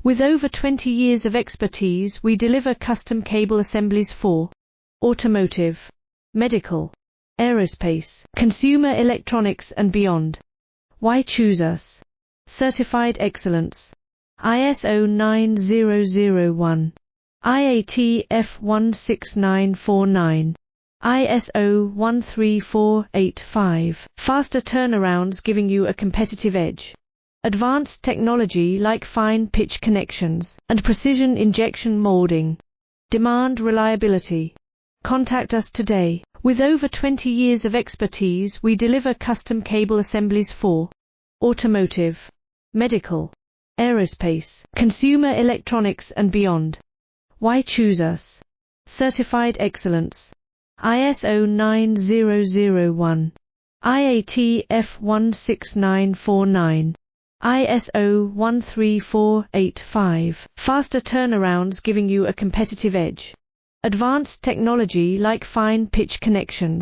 With over 20 years of expertise, we deliver custom cable assemblies for automotive, medical, aerospace, consumer electronics and beyond. Why choose us? Certified excellence. ISO 9001. IAT F16949. ISO 13485. Faster turnarounds giving you a competitive edge. Advanced technology like fine pitch connections and precision injection molding. Demand reliability. Contact us today. With over 20 years of expertise, we deliver custom cable assemblies for automotive, medical, aerospace, consumer electronics and beyond. Why choose us? Certified excellence. ISO 9001. IAT F16949. ISO 13485. Faster turnarounds giving you a competitive edge. Advanced technology like fine pitch connections